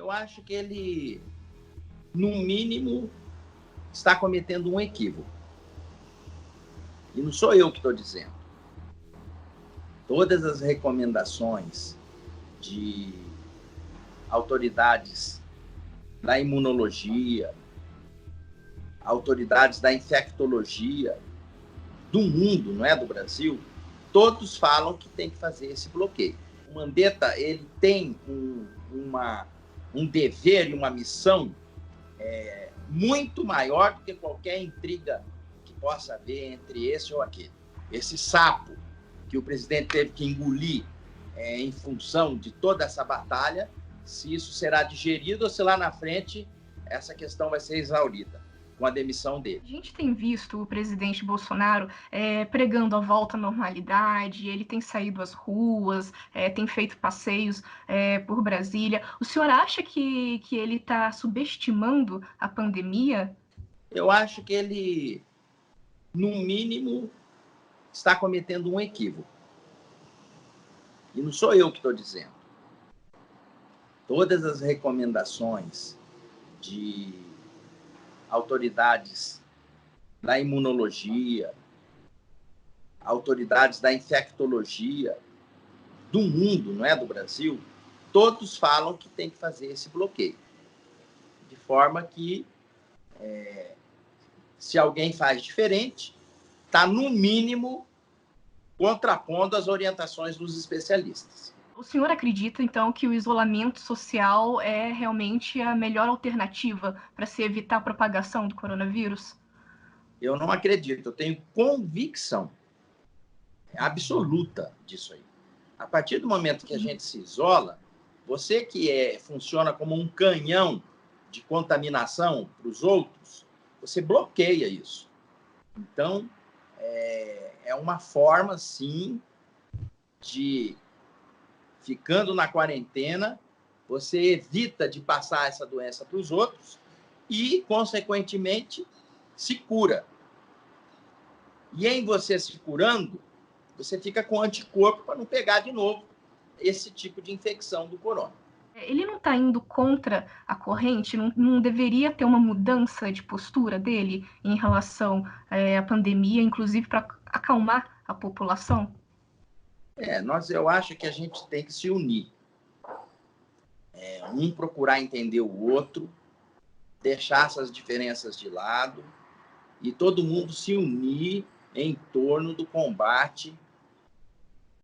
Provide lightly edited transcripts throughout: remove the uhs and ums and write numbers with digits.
Eu acho que ele, no mínimo, está cometendo um equívoco. E não sou eu que estou dizendo. Todas as recomendações de autoridades da imunologia, autoridades da infectologia do mundo, não é do Brasil, todos falam que tem que fazer esse bloqueio. O Mandetta, ele tem um dever e uma missão muito maior do que qualquer intriga que possa haver entre esse ou aquele. Esse sapo que o presidente teve que engolir em função de toda essa batalha, se isso será digerido ou se lá na frente essa questão vai ser exaurida com a demissão dele. A gente tem visto o presidente Bolsonaro pregando a volta à normalidade, ele tem saído às ruas, tem feito passeios por Brasília. O senhor acha que ele está subestimando a pandemia? Eu acho que ele, no mínimo, está cometendo um equívoco. E não sou eu que estou dizendo. Todas as recomendações de autoridades da imunologia, autoridades da infectologia do mundo, não é do Brasil, todos falam que tem que fazer esse bloqueio. De forma que, se alguém faz diferente, está, no mínimo, contrapondo as orientações dos especialistas. O senhor acredita, então, que o isolamento social é realmente a melhor alternativa para se evitar a propagação do coronavírus? Eu não acredito, eu tenho convicção absoluta disso aí. A partir do momento que a gente se isola, você que funciona como um canhão de contaminação para os outros, você bloqueia isso. Então, é uma forma, sim, de, ficando na quarentena, você evita de passar essa doença para os outros e, consequentemente, se cura. E em você se curando, você fica com anticorpo para não pegar de novo esse tipo de infecção do corona. Ele não está indo contra a corrente? Não deveria ter uma mudança de postura dele em relação à pandemia, inclusive para acalmar a população? Eu acho que a gente tem que se unir. Um procurar entender o outro, deixar essas diferenças de lado e todo mundo se unir em torno do combate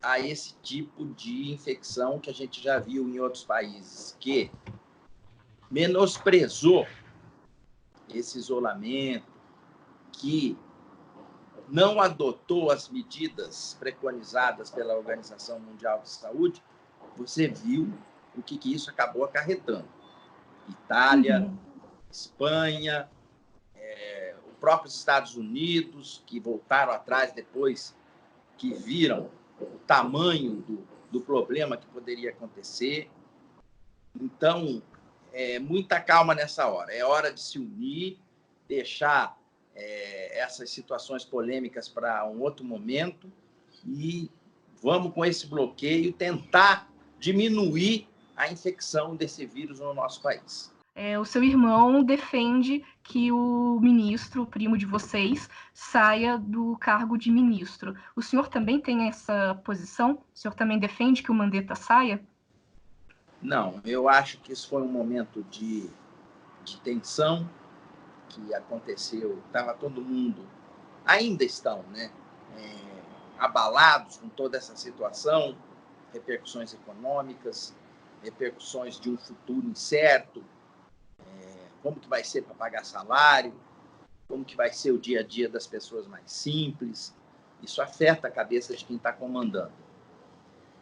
a esse tipo de infecção que a gente já viu em outros países, que menosprezou esse isolamento, que não adotou as medidas preconizadas pela Organização Mundial de Saúde. Você viu o que isso acabou acarretando. Itália, Espanha, os próprios Estados Unidos, que voltaram atrás depois que viram o tamanho do problema que poderia acontecer. Então, muita calma nessa hora. É hora de se unir, deixar essas situações polêmicas para um outro momento e vamos, com esse bloqueio, tentar diminuir a infecção desse vírus no nosso país. O seu irmão defende que o ministro, o primo de vocês, saia do cargo de ministro. O senhor também tem essa posição? O senhor também defende que o Mandetta saia? Não, eu acho que isso foi um momento de tensão que aconteceu. Estava todo mundo, ainda estão, né, abalados com toda essa situação, repercussões econômicas, repercussões de um futuro incerto, como que vai ser para pagar salário, como que vai ser o dia a dia das pessoas mais simples. Isso afeta a cabeça de quem está comandando.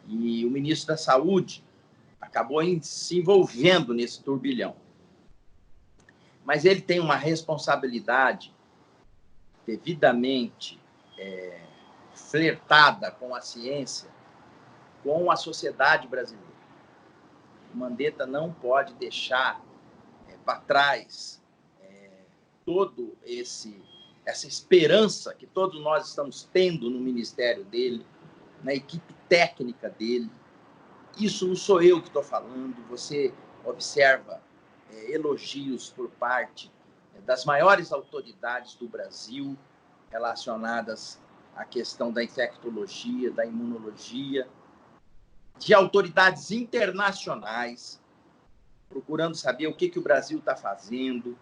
E o ministro da Saúde acabou se envolvendo nesse turbilhão. Mas ele tem uma responsabilidade devidamente flertada com a ciência, com a sociedade brasileira. O Mandetta não pode deixar para trás todo essa esperança que todos nós estamos tendo no ministério dele, na equipe técnica dele. Isso não sou eu que estou falando, você observa elogios por parte das maiores autoridades do Brasil relacionadas à questão da infectologia, da imunologia, de autoridades internacionais, procurando saber o que o Brasil está fazendo.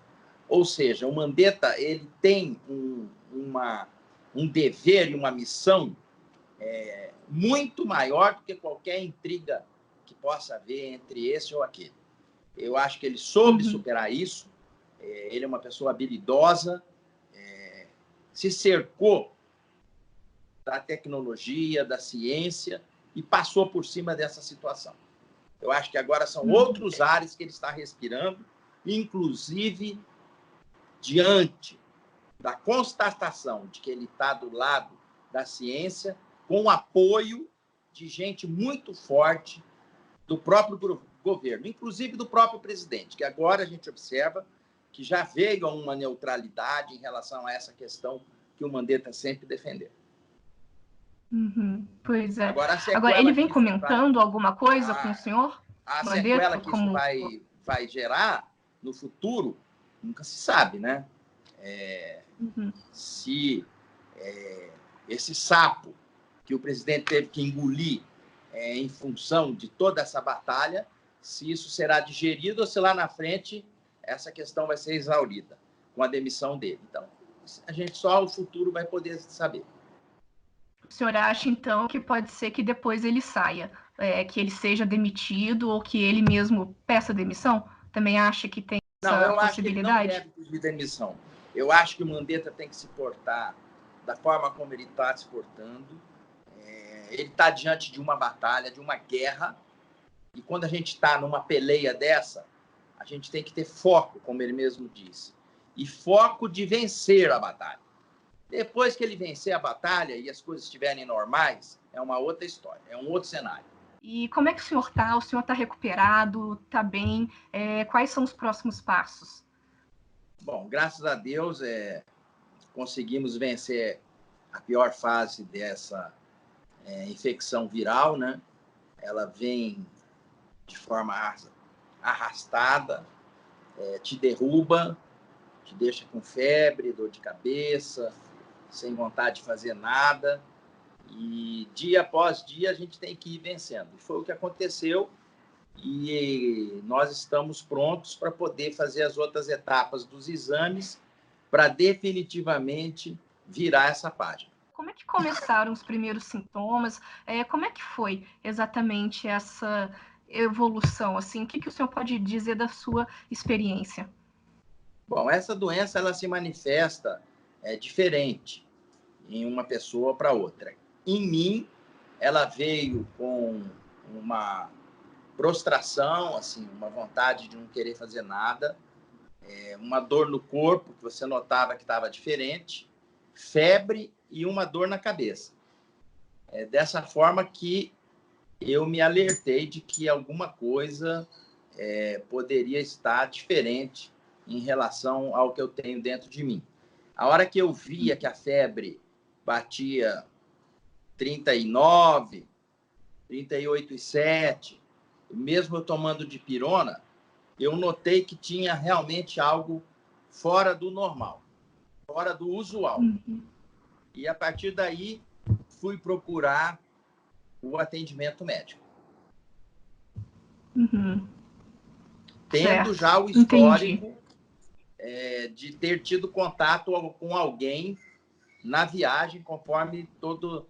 Ou seja, o Mandetta ele tem um dever e uma missão muito maior do que qualquer intriga que possa haver entre esse ou aquele. Eu acho que ele soube superar isso. Ele é uma pessoa habilidosa, se cercou da tecnologia, da ciência e passou por cima dessa situação. Eu acho que agora são outros ares que ele está respirando, inclusive diante da constatação de que ele está do lado da ciência, com o apoio de gente muito forte do próprio governo, inclusive do próprio presidente, que agora a gente observa que já veio a uma neutralidade em relação a essa questão que o Mandetta sempre defendeu. Pois é. Agora ele vem comentando alguma coisa com o senhor? A Mandetta, sequela que isso vai gerar no futuro, nunca se sabe, né? Se esse sapo que o presidente teve que engolir em função de toda essa batalha, se isso será digerido ou se lá na frente essa questão vai ser exaurida com a demissão dele. Então, só o futuro vai poder saber. O senhor acha, então, que pode ser que depois ele saia, que ele seja demitido ou que ele mesmo peça demissão? Também acha que tem essa possibilidade? Não, eu acho que ele não deve pedir demissão. Eu acho que o Mandetta tem que se portar da forma como ele está se portando. Ele está diante de uma batalha, de uma guerra, e quando a gente está numa peleia dessa, a gente tem que ter foco, como ele mesmo disse, e foco de vencer a batalha. Depois que ele vencer a batalha e as coisas estiverem normais, é uma outra história, é um outro cenário. E como é que o senhor está? O senhor está recuperado? Está bem? Quais são os próximos passos? Bom, graças a Deus, conseguimos vencer a pior fase dessa infecção viral, né? Ela vem de forma arrastada, te derruba, te deixa com febre, dor de cabeça, sem vontade de fazer nada, e dia após dia a gente tem que ir vencendo. E foi o que aconteceu, e nós estamos prontos para poder fazer as outras etapas dos exames para definitivamente virar essa página. Como é que começaram os primeiros sintomas? Como é que foi exatamente essa evolução? Assim, o que o senhor pode dizer da sua experiência? Bom, essa doença ela se manifesta diferente em uma pessoa para outra. Em mim, ela veio com uma prostração, assim, uma vontade de não querer fazer nada, uma dor no corpo, que você notava que estava diferente, febre e uma dor na cabeça. Dessa forma que eu me alertei de que alguma coisa poderia estar diferente em relação ao que eu tenho dentro de mim. A hora que eu via que a febre batia 39, 38,7, mesmo eu tomando dipirona, eu notei que tinha realmente algo fora do normal, fora do usual. E, a partir daí, fui procurar o atendimento médico. Tendo já o histórico de ter tido contato com alguém na viagem, conforme toda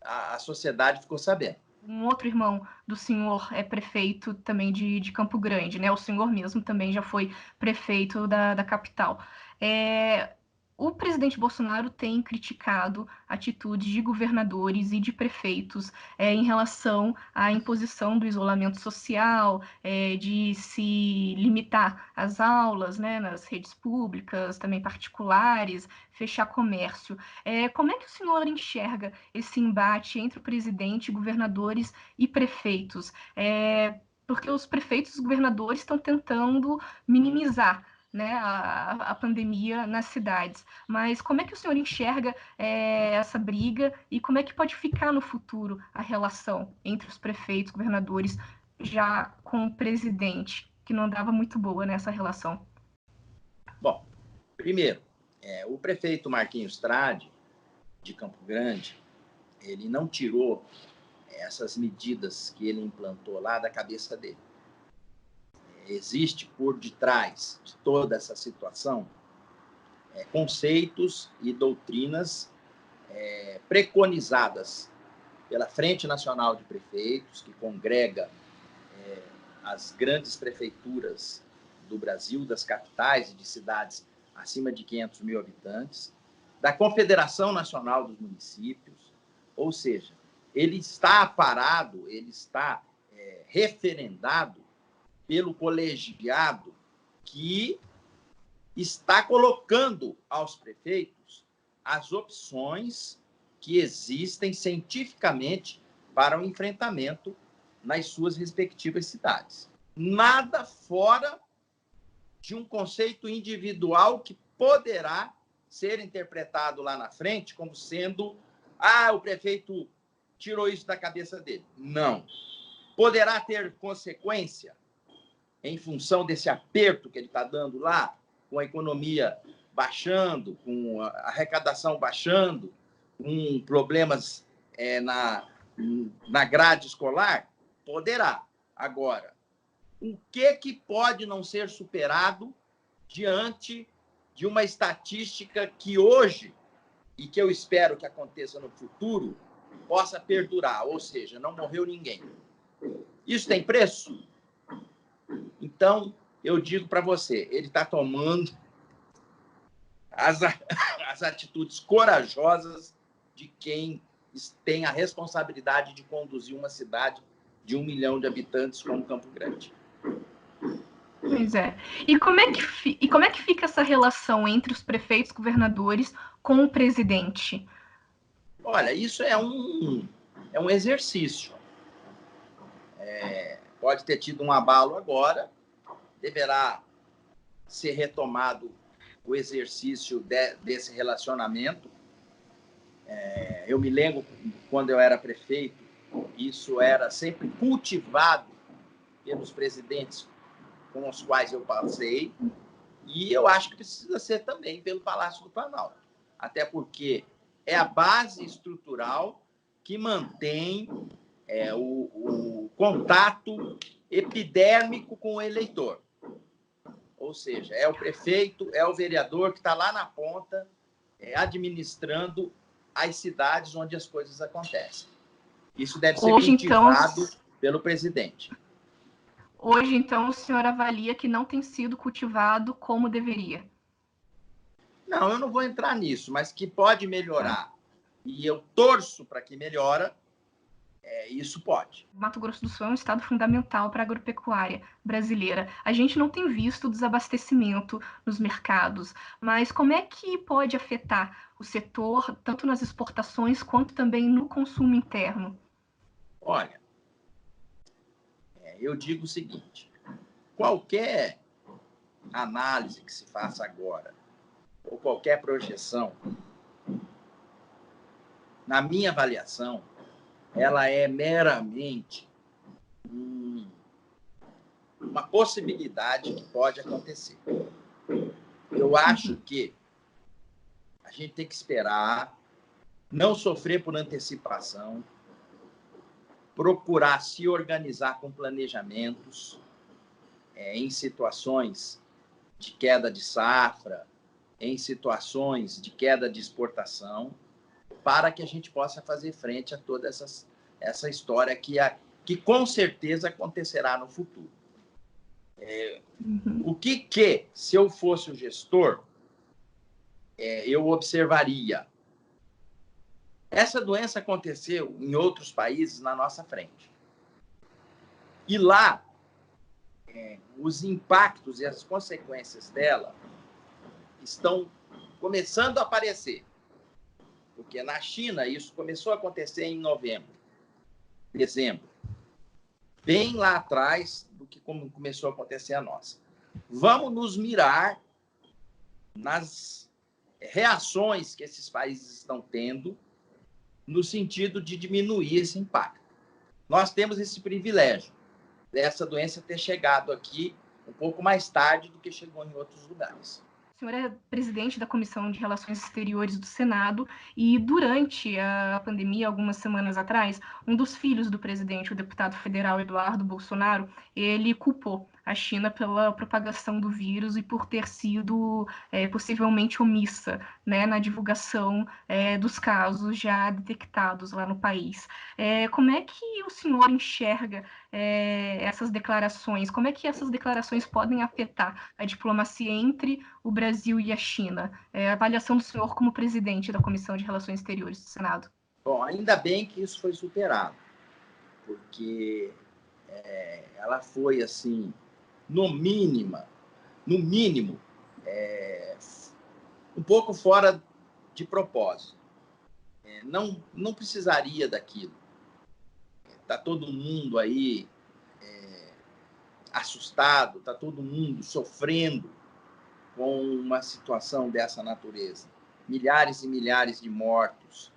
a sociedade ficou sabendo. Um outro irmão do senhor é prefeito também de Campo Grande, né? O senhor mesmo também já foi prefeito da capital. O presidente Bolsonaro tem criticado atitudes de governadores e de prefeitos em relação à imposição do isolamento social, de se limitar às aulas, né, nas redes públicas, também particulares, fechar comércio. Como é que o senhor enxerga esse embate entre o presidente, governadores e prefeitos? Porque os prefeitos e os governadores estão tentando minimizar, né, a pandemia nas cidades. Mas como é que o senhor enxerga essa briga e como é que pode ficar no futuro a relação entre os prefeitos, governadores, já com o presidente? que não andava muito boa nessa relação? Bom, primeiro, o prefeito Marquinhos Trade, de Campo Grande, ele não tirou essas medidas que ele implantou lá da cabeça dele. Existe por detrás de toda essa situação conceitos e doutrinas preconizadas pela Frente Nacional de Prefeitos, que congrega as grandes prefeituras do Brasil, das capitais e de cidades acima de 500 mil habitantes, da Confederação Nacional dos Municípios, ou seja, ele está aparado, ele está referendado pelo colegiado que está colocando aos prefeitos as opções que existem cientificamente para o enfrentamento nas suas respectivas cidades. Nada fora de um conceito individual que poderá ser interpretado lá na frente como sendo o prefeito tirou isso da cabeça dele. Não. Poderá ter consequência em função desse aperto que ele está dando lá, com a economia baixando, com a arrecadação baixando, com problemas na grade escolar? Poderá. Agora, o que pode não ser superado diante de uma estatística que hoje, e que eu espero que aconteça no futuro, possa perdurar, ou seja, não morreu ninguém. Isso tem preço? Então, eu digo para você, ele está tomando as atitudes corajosas de quem tem a responsabilidade de conduzir uma cidade de 1 milhão de habitantes como Campo Grande. Pois é. E como é que fica essa relação entre os prefeitos, governadores com o presidente? Olha, isso é um exercício. Pode ter tido um abalo agora, deverá ser retomado o exercício desse relacionamento. Eu me lembro, quando eu era prefeito, isso era sempre cultivado pelos presidentes com os quais eu passei, e eu acho que precisa ser também pelo Palácio do Planalto, até porque é a base estrutural que mantém o contato epidérmico com o eleitor. Ou seja, é o prefeito, é o vereador que está lá na ponta, administrando as cidades onde as coisas acontecem. Isso deve ser cultivado pelo presidente. Hoje, então, o senhor avalia que não tem sido cultivado como deveria? Não, eu não vou entrar nisso, mas que pode melhorar. E eu torço para que melhore, isso pode. Mato Grosso do Sul é um estado fundamental para a agropecuária brasileira. A gente não tem visto desabastecimento nos mercados, mas como é que pode afetar o setor, tanto nas exportações quanto também no consumo interno? Olha, eu digo o seguinte, qualquer análise que se faça agora, ou qualquer projeção, na minha avaliação, ela é meramente uma possibilidade que pode acontecer. Eu acho que a gente tem que esperar, não sofrer por antecipação, procurar se organizar com planejamentos em situações de queda de safra, em situações de queda de exportação, para que a gente possa fazer frente a toda essa história que com certeza acontecerá no futuro. O que, se eu fosse o gestor, eu observaria? Essa doença aconteceu em outros países na nossa frente. E lá, os impactos e as consequências dela estão começando a aparecer. Porque na China isso começou a acontecer em novembro, dezembro. Bem lá atrás do que começou a acontecer a nossa. Vamos nos mirar nas reações que esses países estão tendo no sentido de diminuir esse impacto. Nós temos esse privilégio dessa doença ter chegado aqui um pouco mais tarde do que chegou em outros lugares. O senhor é presidente da Comissão de Relações Exteriores do Senado e durante a pandemia, algumas semanas atrás, um dos filhos do presidente, o deputado federal Eduardo Bolsonaro, ele culpou a China pela propagação do vírus e por ter sido possivelmente omissa, né, na divulgação dos casos já detectados lá no país. Como é que o senhor enxerga essas declarações? Como é que essas declarações podem afetar a diplomacia entre o Brasil e a China? A avaliação do senhor como presidente da Comissão de Relações Exteriores do Senado. Bom, ainda bem que isso foi superado, porque ela foi, assim, no mínimo, um pouco fora de propósito. Não precisaria daquilo. Está todo mundo aí assustado, está todo mundo sofrendo com uma situação dessa natureza. Milhares e milhares de mortos,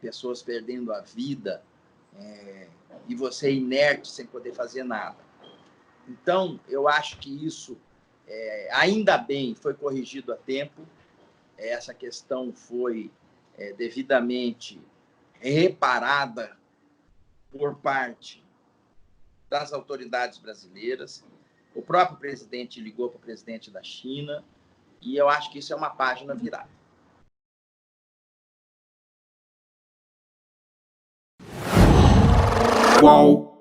pessoas perdendo a vida, e você inerte sem poder fazer nada. Então, eu acho que isso, ainda bem, foi corrigido a tempo. Essa questão foi devidamente reparada por parte das autoridades brasileiras. O próprio presidente ligou para o presidente da China, e eu acho que isso é uma página virada. Qual?